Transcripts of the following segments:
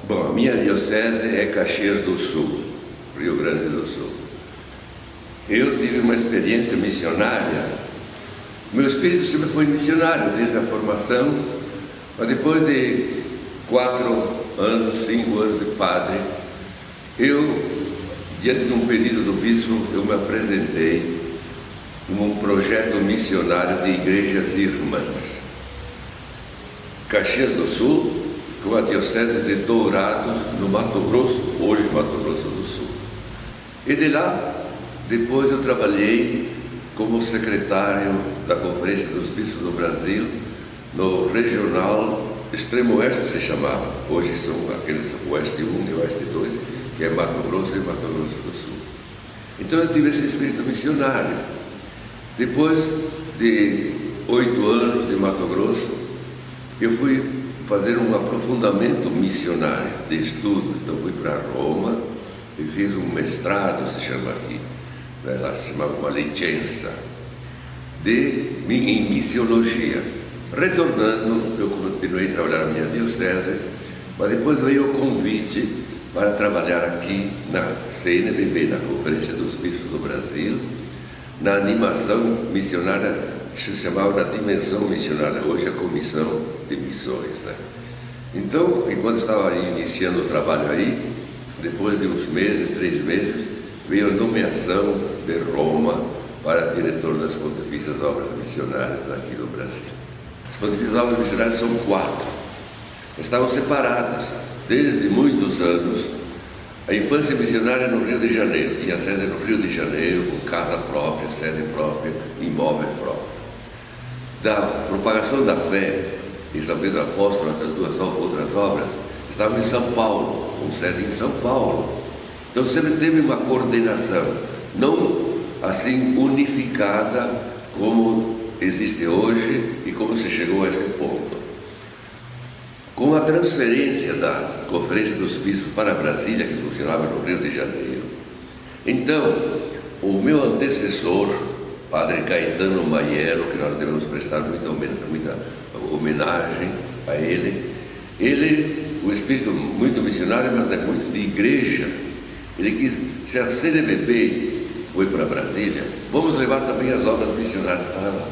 Bom, a minha diocese é Caxias do Sul, Rio Grande do Sul. Eu tive uma experiência missionária. Meu espírito sempre foi missionário, desde a formação, mas depois de 4 anos, 5 anos de padre, eu, diante de um pedido do bispo, eu me apresentei como um projeto missionário de igrejas irmãs. Caxias do Sul, com a diocese de Dourados, no Mato Grosso, hoje Mato Grosso do Sul. E de lá, depois eu trabalhei como secretário da Conferência dos Bispos do Brasil, no regional Extremo Oeste se chamava, hoje são aqueles Oeste 1 e Oeste 2, que é Mato Grosso e Mato Grosso do Sul. Então eu tive esse espírito missionário. Depois de 8 anos de Mato Grosso, eu fui fazer um aprofundamento missionário de estudo. Então fui para Roma e fiz um mestrado, se chama aqui, lá se chamava uma licença, em missiologia. Retornando, eu continuei a trabalhar na minha diocese, mas depois veio o convite para trabalhar aqui na CNBB, na Conferência dos Bispos do Brasil, na animação missionária, que se chamava da Dimensão Missionária, hoje a Comissão de Missões, né? Então, enquanto estava iniciando o trabalho aí, depois de uns meses, 3 meses, veio a nomeação de Roma para diretor das Pontifícias Obras Missionárias aqui no Brasil. As Pontifícias Obras Missionárias são 4. Estavam separadas desde muitos anos. A infância missionária no Rio de Janeiro, tinha sede no Rio de Janeiro, com casa própria, sede própria, imóvel próprio. Da propagação da fé em São Pedro Apóstolo, até 2 outras obras, estava em São Paulo, com sede em São Paulo. Então sempre teve uma coordenação, não assim unificada como existe hoje e como se chegou a esse ponto. Com a transferência da Conferência dos Bispos para Brasília, que funcionava no Rio de Janeiro, então o meu antecessor, Padre Caetano Maiello, que nós devemos prestar muita homenagem a ele, o espírito muito missionário, mas é muito de igreja. Ele quis, se a CNBB foi para Brasília, vamos levar também as obras missionárias para lá.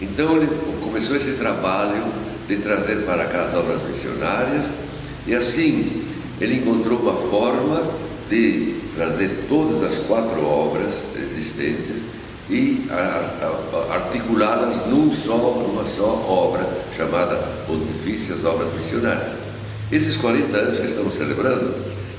Então ele começou esse trabalho de trazer para cá as obras missionárias, e assim ele encontrou uma forma de trazer todas as 4 obras existentes e articulá-las numa só obra, chamada Pontifícias Obras Missionárias. Esses 40 anos que estamos celebrando,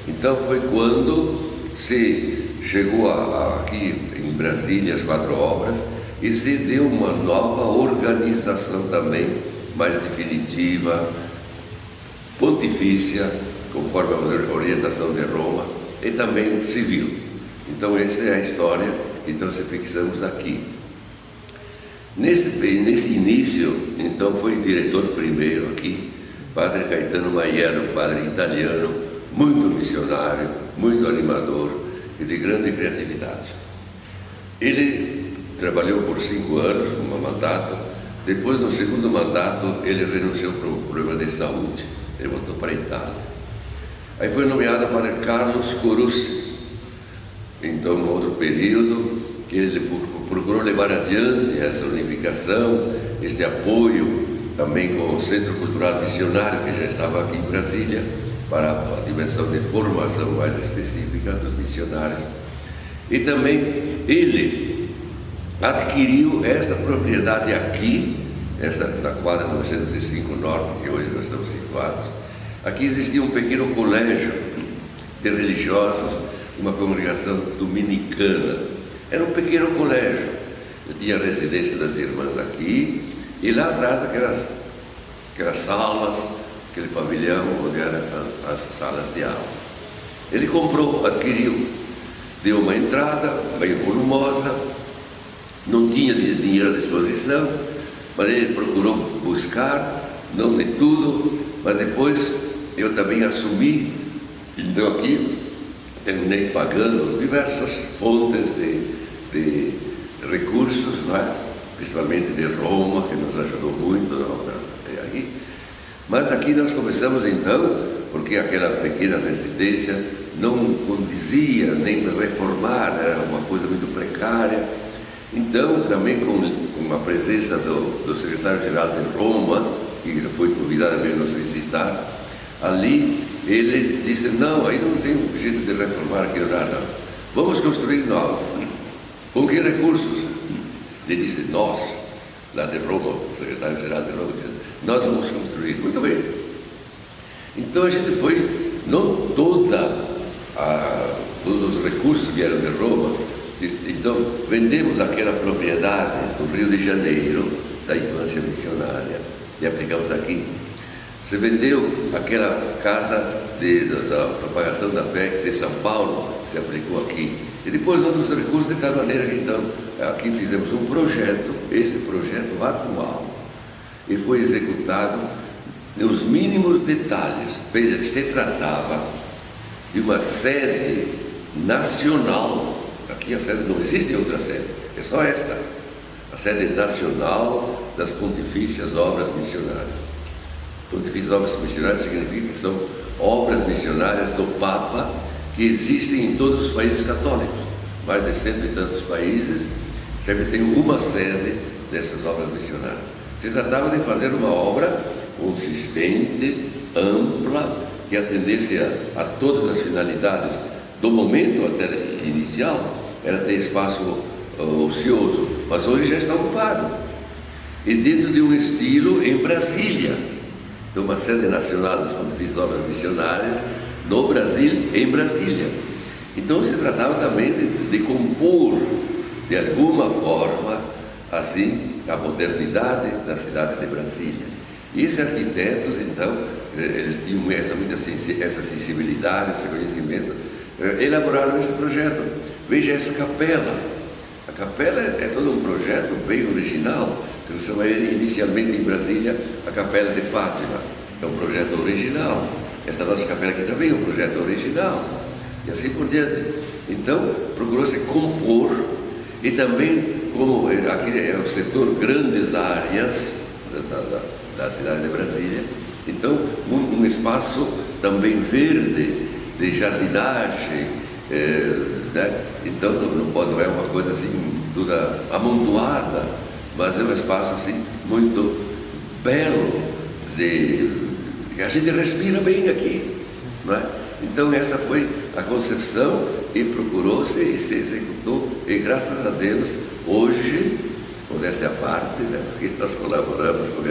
então foi quando se chegou aqui em Brasília as 4 obras e se deu uma nova organização também, mais definitiva, pontifícia, conforme a orientação de Roma, e também civil. Então essa é a história que então se fixamos aqui. Nesse início, então foi diretor primeiro aqui, Padre Caetano Maiello, padre italiano, muito missionário, muito animador e de grande criatividade. Ele trabalhou por 5 anos, um mandato. Depois, no segundo mandato, ele renunciou por um problema de saúde. Ele voltou para a Itália. Aí foi nomeado Padre Carlos Corussi. Então, no outro período, que ele procurou levar adiante essa unificação, este apoio também com o Centro Cultural Missionário, que já estava aqui em Brasília, para a dimensão de formação mais específica dos missionários. E também ele adquiriu esta propriedade aqui, na quadra 905 Norte, que hoje nós estamos situados. Aqui existia um pequeno colégio de religiosos, uma congregação dominicana. Era um pequeno colégio. Eu tinha a residência das irmãs aqui, e lá atrás aquelas salas, aquele pavilhão onde eram as salas de aula. Ele comprou, adquiriu, deu uma entrada bem volumosa, não tinha dinheiro à disposição, mas ele procurou buscar, não de tudo, mas depois eu também assumi. Então aqui terminei pagando diversas fontes de recursos, não é? Principalmente de Roma, que nos ajudou muito aí. Mas aqui nós começamos então porque aquela pequena residência não condizia nem reformar, era uma coisa muito precária. Então, também com a presença do secretário-geral de Roma, que foi convidado a vir nos visitar, ali ele disse: não, aí não tem jeito de reformar aquilo lá, não. Vamos construir novo. Com que recursos? Ele disse: nós, lá de Roma, o secretário-geral de Roma disse: nós vamos construir. Muito bem. Então a gente foi, não todos os recursos vieram de Roma. Então vendemos aquela propriedade do Rio de Janeiro, da infância missionária, e aplicamos aqui. Se vendeu aquela casa da propagação da fé de São Paulo, se aplicou aqui. E depois outros recursos, de tal maneira que então aqui fizemos um projeto, esse projeto atual, e foi executado nos mínimos detalhes. Veja que se tratava de uma sede nacional. Aqui a sede, não existe outra sede, é só esta, a sede nacional das Pontifícias Obras Missionárias. Pontifícias Obras Missionárias significa que são obras missionárias do Papa que existem em todos os países católicos, mais de 100 e tantos países, sempre tem uma sede dessas obras missionárias. Se tratava de fazer uma obra consistente, ampla, que atendesse a todas as finalidades do momento até inicial. Era ter espaço ocioso, mas hoje já está ocupado, e dentro de um estilo em Brasília. Então, uma sede nacional das Pontifícias Obras Missionárias no Brasil, em Brasília. Então se tratava também de compor de alguma forma assim a modernidade da cidade de Brasília. E esses arquitetos, então, eles tinham essa sensibilidade, esse conhecimento, elaboraram esse projeto. Veja essa capela. A capela é todo um projeto bem original. Você vai inicialmente em Brasília a Capela de Fátima, é um projeto original. Esta nossa capela aqui também é um projeto original, e assim por diante. Então procurou-se compor, e também, como aqui é o setor grandes áreas da cidade de Brasília, então um espaço também verde, de jardinagem, né? Então não é uma coisa assim toda amontoada, mas é um espaço assim muito belo, que a gente respira bem aqui, não é? Então essa foi a concepção, e procurou-se e se executou, e graças a Deus hoje, modéstia à parte, né, porque nós colaboramos com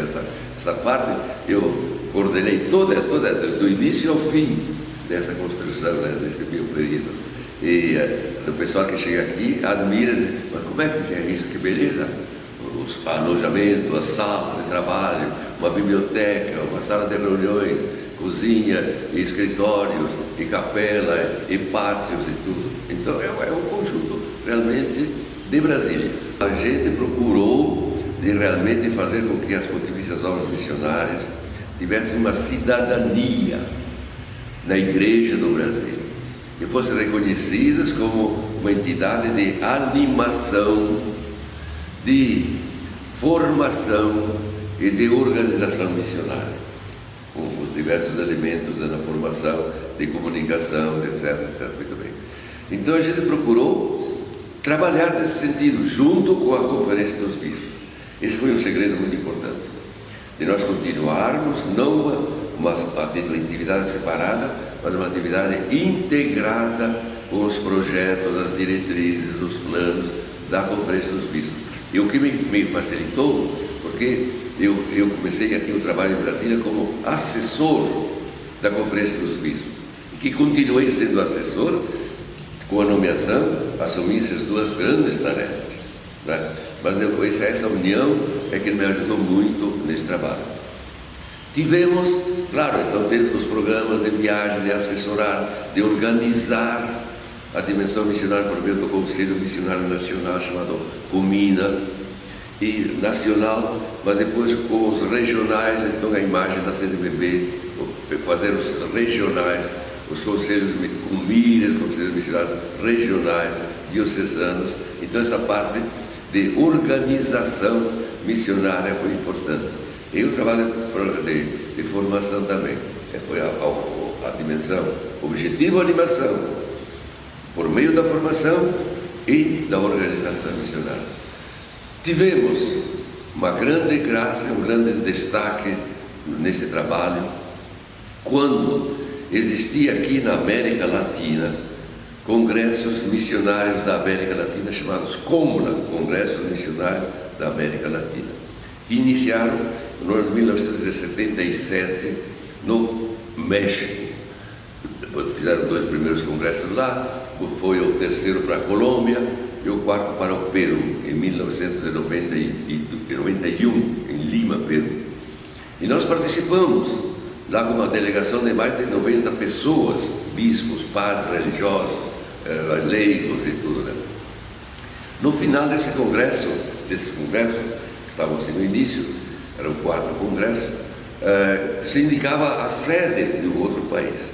essa parte, eu coordenei toda do início ao fim dessa construção, né, desse meu período. E o pessoal que chega aqui admira, diz: mas como é que é isso? Que beleza! Os alojamentos, a sala de trabalho, uma biblioteca, uma sala de reuniões, cozinha, e escritórios, e capela, e pátios e tudo. Então é um conjunto realmente de Brasília. A gente procurou de realmente fazer com que as Pontifícias Obras Missionárias tivessem uma cidadania na Igreja do Brasil, que fossem reconhecidas como uma entidade de animação, de formação e de organização missionária, com os diversos elementos da formação, de comunicação, etc. Muito bem. Então a gente procurou trabalhar nesse sentido, junto com a Conferência dos Bispos. Esse foi um segredo muito importante, de nós continuarmos, não uma atividade separada, mas uma atividade integrada com os projetos, as diretrizes, os planos da Conferência dos Bispos. E o que me facilitou, porque eu comecei aqui o trabalho em Brasília como assessor da Conferência dos Bispos, e que continuei sendo assessor. Com a nomeação, assumi essas duas grandes tarefas, né? Mas depois essa união é que me ajudou muito nesse trabalho. Tivemos, claro, então dentro dos programas de viagem, de assessorar, de organizar a dimensão missionária por meio do Conselho Missionário Nacional, chamado Comina, e nacional, mas depois com os regionais, então a imagem da CNBB, fazer os regionais, os conselhos com MIRES, conselhos missionários regionais, diocesanos. Então essa parte de organização missionária foi importante. E o trabalho de formação também. Foi a dimensão objetivo-animação, por meio da formação e da organização missionária. Tivemos uma grande graça, um grande destaque nesse trabalho, quando existia aqui na América Latina congressos missionários da América Latina, chamados COMLA, Congressos Missionários da América Latina, que iniciaram no ano de 1977 no México. Fizeram 2 primeiros congressos lá, foi o terceiro para a Colômbia e o quarto para o Peru, em 1991, em Lima, Peru. E nós participamos lá com uma delegação de mais de 90 pessoas, bispos, padres, religiosos, leigos e tudo, né? No final desses congressos, que estavam assim no início, era o 4º congresso, se indicava a sede de um outro país.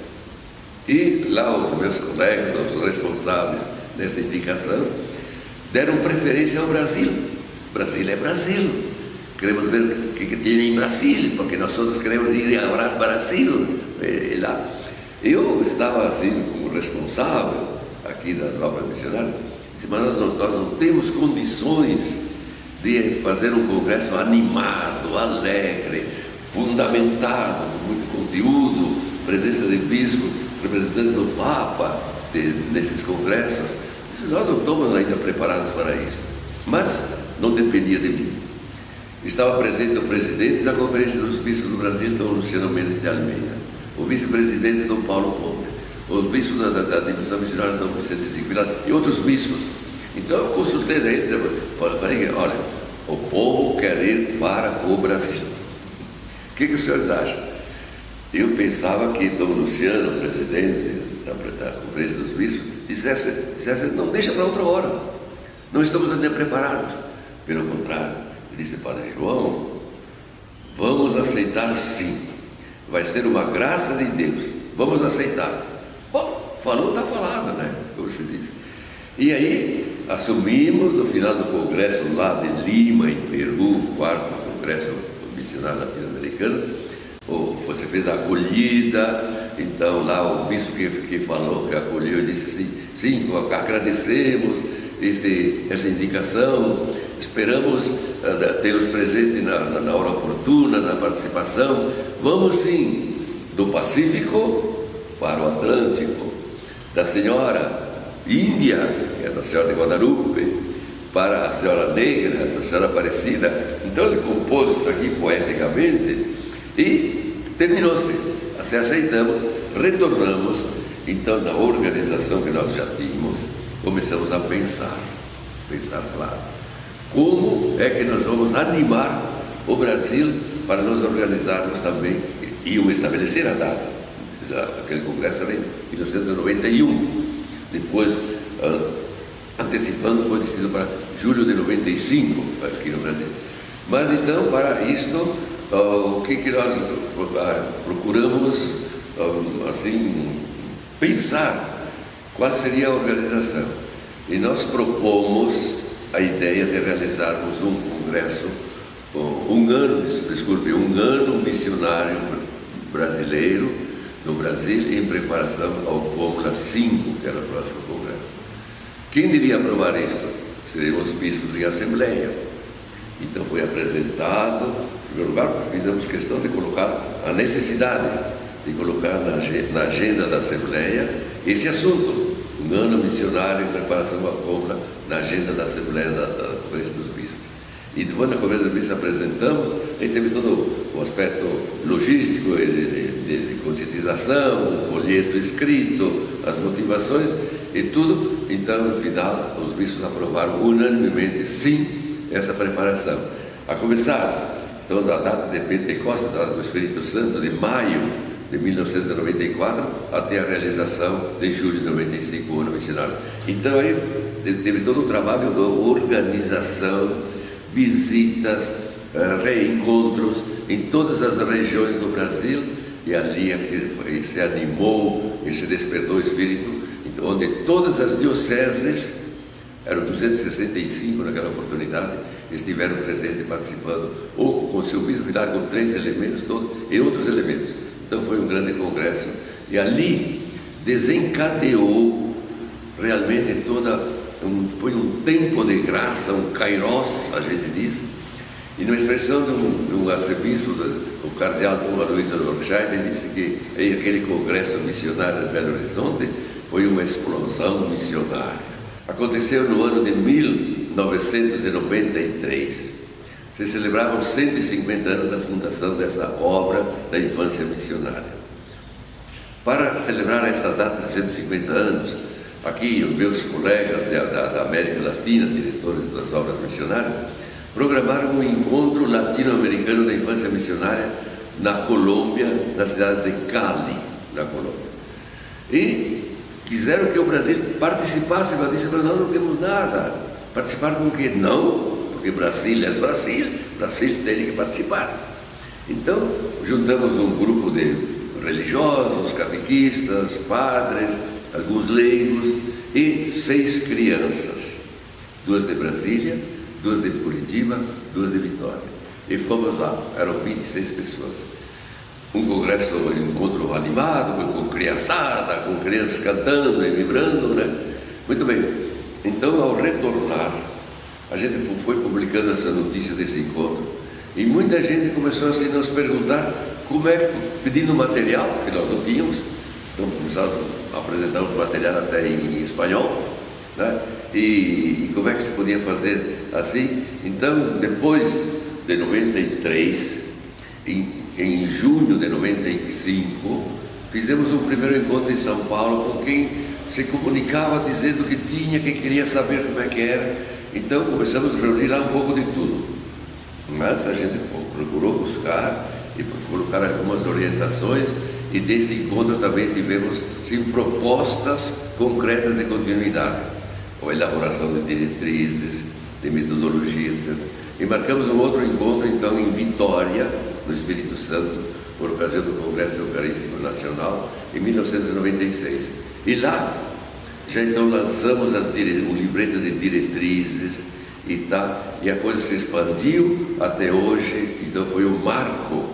E lá os meus colegas, os responsáveis dessa indicação, deram preferência ao Brasil. Brasil é Brasil. Queremos ver o que tem em Brasil, porque nós outros queremos ir a Brasil. Lá. Eu estava assim como responsável aqui da obra missionária, disse, mas nós não temos condições de fazer um congresso animado, alegre, fundamentado, com muito conteúdo, presença de bispo, representante do Papa nesses congressos. Disse, nós não estamos ainda preparados para isso. Mas não dependia de mim. Estava presente o presidente da Conferência dos Bispos do Brasil, Dom Luciano Mendes de Almeida, o vice-presidente, Dom Paulo Pombe, os bispos da Dimensão Missionária, Dom Vicente Ziquilado, e outros bispos. Então eu consultei daí, falei, olha, o povo quer ir para o Brasil. O que os senhores acham? Eu pensava que Dom Luciano, presidente da Conferência dos Bispos, dissesse não, deixa para outra hora, não estamos ainda preparados. Pelo contrário, ele disse, Padre João, vamos aceitar sim, vai ser uma graça de Deus, vamos aceitar. Bom, falou, está falado, né? Como se diz. E aí, assumimos no final do congresso lá de Lima, em Peru, o 4º Congresso Missionário Latino-Americano, você fez a acolhida, então lá o bispo que falou, que acolheu, disse assim, sim, agradecemos essa indicação, esperamos tê-los presentes na hora oportuna, na participação, vamos sim, do Pacífico para o Atlântico, da Senhora Índia, que é da Senhora de Guadalupe, para a Senhora Negra, a Senhora Aparecida. Então ele compôs isso aqui poeticamente e terminou-se. Assim aceitamos, retornamos, então na organização que nós já tínhamos, começamos a pensar claro, como é que nós vamos animar o Brasil para nós organizarmos também, e estabelecer a data. Aquele congresso era em 1991, depois, antecipando, foi decidido para julho de 95, aqui no Brasil. Mas então, para isto, o que nós procuramos, assim, pensar qual seria a organização. E nós propomos a ideia de realizarmos um congresso, um ano missionário brasileiro no Brasil, em preparação ao COMLA 5, que era o próximo congresso. Quem deveria aprovar isto? Seriam os bispos em assembleia. Então foi apresentado, em primeiro lugar, fizemos questão de colocar a necessidade de colocar na agenda da Assembleia esse assunto, um ano missionário em preparação ao COMLA, na agenda da Assembleia da Conferência dos Bispos. E depois na Conferência dos Bispos apresentamos, aí teve todo o aspecto logístico de conscientização, o folheto escrito, as motivações e tudo. Então, no final, os bispos aprovaram unanimemente, sim, essa preparação. A começar, então, da data de Pentecostes, da data do Espírito Santo, de maio de 1994, até a realização de julho de 95, o ano missionário. Então, aí teve todo o trabalho de organização, visitas, reencontros em todas as regiões do Brasil, e ali é que se animou e se despertou o Espírito, onde todas as dioceses, eram 265 naquela oportunidade, estiveram presentes participando, ou com o seu bispo, com 3 elementos todos, e outros elementos. Então foi um grande congresso, E ali desencadeou realmente foi um tempo de graça, um kairos, a gente diz. E numa expressão de um arcebispo, o cardeal Dom Aloysio Lorscheid, ele disse que aquele congresso missionário de Belo Horizonte foi uma explosão missionária. Aconteceu no ano de 1993. Se celebravam 150 anos da fundação dessa obra da infância missionária. Para celebrar essa data de 150 anos, aqui os meus colegas da América Latina, diretores das obras missionárias, programaram um encontro latino-americano da infância missionária na Colômbia, na cidade de Cali, na Colômbia. E quiseram que o Brasil participasse, mas disse: nós não temos nada. Participar com o quê? Não, porque Brasília é Brasil tem que participar. Então, juntamos um grupo de religiosos, catequistas, padres, alguns leigos e 6 crianças, 2 de Brasília, 2 de Curitiba, 2 de Vitória. E fomos lá, eram 26 pessoas. Um congresso, um encontro animado, com criançada, com crianças cantando e vibrando, né? Muito bem. Então, ao retornar, a gente foi publicando essa notícia desse encontro e muita gente começou assim, a nos perguntar como é, pedindo material, que nós não tínhamos. Então começaram a apresentar o material até em espanhol, né? E como é que se podia fazer assim. Então, depois de 93, em junho de 95, fizemos um primeiro encontro em São Paulo com quem se comunicava dizendo que tinha, quem queria saber como é que era. Então começamos a reunir lá um pouco de tudo, mas a gente procurou buscar e colocar algumas orientações, e desse encontro também tivemos sim, propostas concretas de continuidade, ou elaboração de diretrizes, de metodologia, etc. E marcamos um outro encontro então em Vitória, no Espírito Santo, por ocasião do Congresso Eucarístico Nacional, em 1996. E lá já então lançamos um livreto de diretrizes e a coisa se expandiu até hoje. Então foi um marco,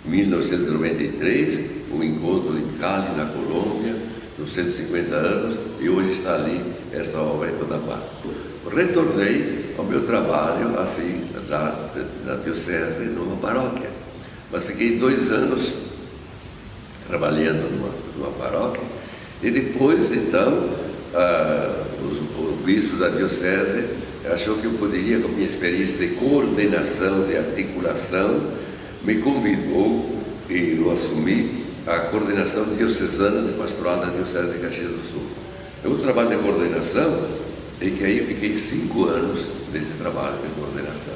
1993, um encontro em Cali, na Colômbia, nos 150 anos, e hoje está ali esta obra em toda parte. Retornei ao meu trabalho, assim, na diocese, numa paróquia, mas fiquei 2 anos trabalhando numa paróquia. E depois, então, o bispo da diocese achou que eu poderia, com a minha experiência de coordenação, de articulação, me convidou e eu assumi a coordenação diocesana de pastoral da diocese de Caxias do Sul. É um trabalho de coordenação e que aí eu fiquei 5 anos nesse trabalho de coordenação.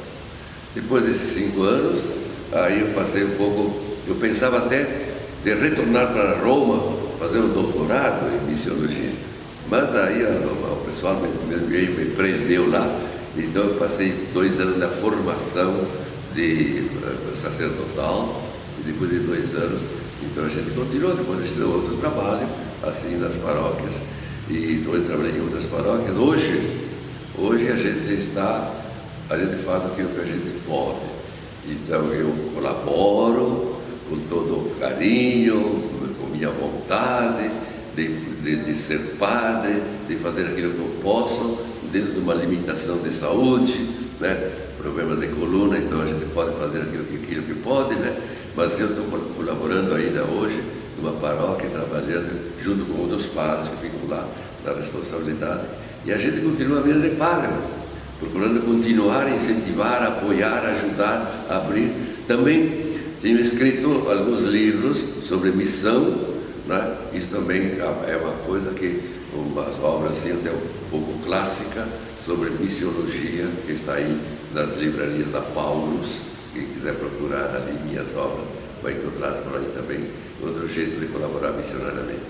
Depois desses 5 anos, aí eu passei um pouco, eu pensava até de retornar para Roma, fazer um doutorado em missiologia, mas aí o pessoal me prendeu lá. Então eu passei 2 anos na formação de sacerdotal, e depois de 2 anos, então a gente continuou, depois desse outro trabalho, assim nas paróquias, e eu trabalhei em outras paróquias. Hoje a gente faz aquilo que a gente pode, então eu colaboro com todo o carinho, com minha vontade de ser padre, de fazer aquilo que eu posso, dentro de uma limitação de saúde, né? Problema de coluna, então a gente pode fazer aquilo que pode, né? Mas eu estou colaborando ainda hoje numa paróquia, trabalhando junto com outros padres que ficam lá na responsabilidade, e a gente continua a vida de padre, procurando continuar, incentivar, apoiar, ajudar, abrir. Também tenho escrito alguns livros sobre missão, né? Isso também é uma coisa que, umas obras assim, até um pouco clássica, sobre missiologia, que está aí nas livrarias da Paulus. Quem quiser procurar ali minhas obras vai encontrar por aí também outro jeito de colaborar missionariamente.